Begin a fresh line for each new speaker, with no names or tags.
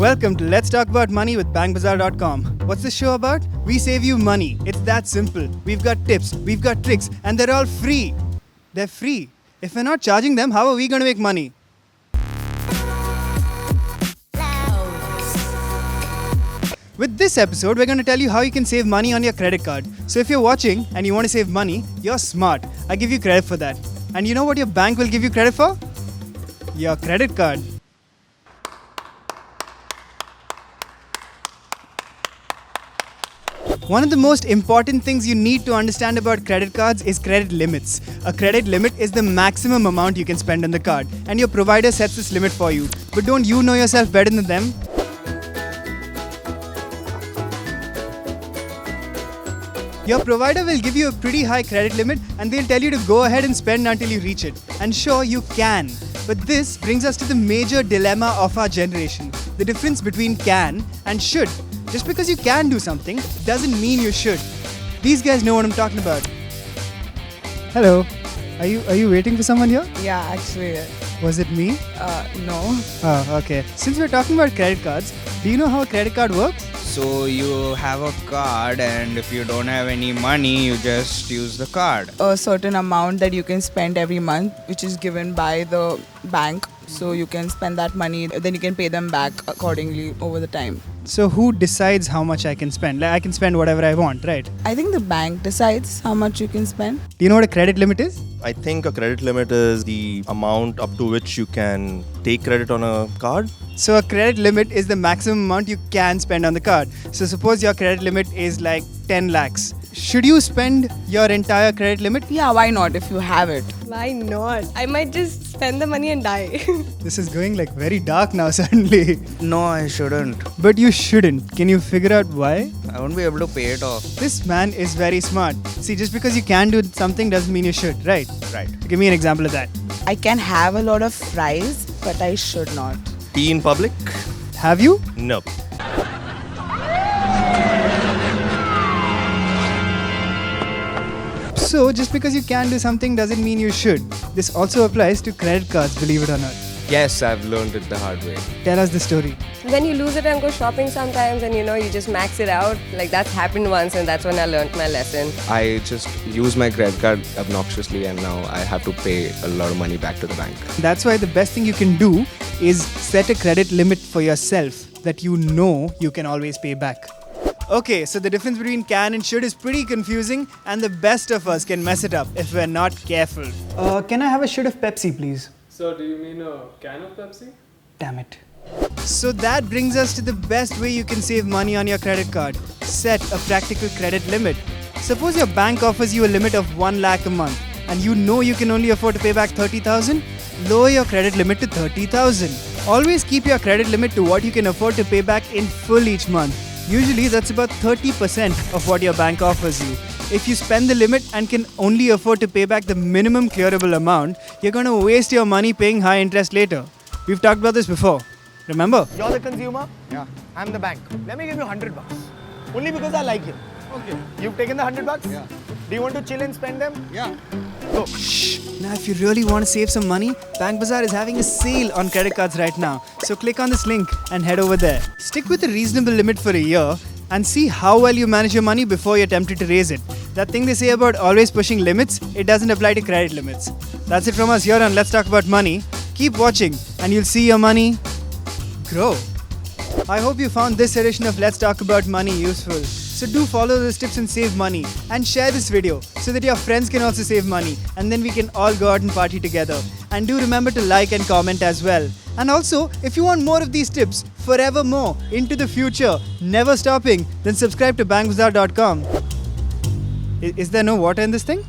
Welcome to Let's Talk About Money with bankbazaar.com. What's this show about? We save you money. It's that simple. We've got tips, we've got tricks, and they're all free. They're free. If we're not charging them, how are we going to make money? With this episode, we're going to tell you how you can save money on your credit card. So if you're watching and you want to save money, you're smart. I give you credit for that. And you know what your bank will give you credit for? Your credit card. One of the most important things you need to understand about credit cards is credit limits. A credit limit is the maximum amount you can spend on the card, and your provider sets this limit for you. But don't you know yourself better than them? Your provider will give you a pretty high credit limit and they'll tell you to go ahead and spend until you reach it. And sure, you can. But this brings us to the major dilemma of our generation. The difference between can and should. Just because you can do something doesn't mean you should. These guys know what I'm talking about. Hello. Are you waiting for someone here?
Yeah, actually.
Was it me?
No.
Oh, okay. Since we're talking about credit cards, do you know how a credit card works?
So you have a card and if you don't have any money, you just use the card.
A certain amount that you can spend every month, which is given by the bank. So you can spend that money, then you can pay them back accordingly over the time.
So who decides how much I can spend? Like I can spend whatever I want, right?
I think the bank decides how much you can spend.
Do you know what a credit limit is?
I think a credit limit is the amount up to which you can take credit on a card.
So a credit limit is the maximum amount you can spend on the card. So suppose your credit limit is like 10 lakhs. Should you spend your entire credit limit?
Yeah, why not if you have it?
Why not? I might just spend the money and die.
This is going like very dark now suddenly.
No, I shouldn't.
But you shouldn't. Can you figure out why?
I won't be able to pay it off.
This man is very smart. See, just because you can do something doesn't mean you should, right?
Right.
Give me an example of that.
I can have a lot of fries, but I should not.
Tea in public?
Have you?
No.
So, just because you can do something doesn't mean you should. This also applies to credit cards, believe it or not.
Yes, I've learned it the hard way.
Tell us the story.
When you lose it and go shopping sometimes and you just max it out, like that's happened once and that's when I learned my lesson.
I just use my credit card obnoxiously and now I have to pay a lot of money back to the bank.
That's why the best thing you can do is set a credit limit for yourself that you know you can always pay back. Okay, so the difference between can and should is pretty confusing and the best of us can mess it up if we're not careful. Can I have a should of Pepsi, please?
So do you mean a can of Pepsi?
Damn it. So that brings us to the best way you can save money on your credit card. Set a practical credit limit. Suppose your bank offers you a limit of 1 lakh a month and you know you can only afford to pay back 30,000. Lower your credit limit to 30,000. Always keep your credit limit to what you can afford to pay back in full each month. Usually that's about 30% of what your bank offers you. If you spend the limit and can only afford to pay back the minimum clearable amount, you're going to waste your money paying high interest later. We've talked about this before. Remember?
You're the consumer? Yeah. I'm the bank. Let me give you $100. Only because I like you. Okay. You've taken the $100? Yeah. Do you want to chill and spend them?
Yeah.
Go.
Shh. Now if you really want to save some money, Bank Bazaar is having a sale on credit cards right now. So click on this link and head over there. Stick with a reasonable limit for a year and see how well you manage your money before you're tempted to raise it. That thing they say about always pushing limits, it doesn't apply to credit limits. That's it from us here on Let's Talk About Money. Keep watching and you'll see your money grow. I hope you found this edition of Let's Talk About Money useful. So do follow those tips and save money and share this video so that your friends can also save money and then we can all go out and party together. And do remember to like and comment as well. And also, if you want more of these tips forevermore into the future, never stopping, then subscribe to bankbazaar.com. Is there no water in this thing?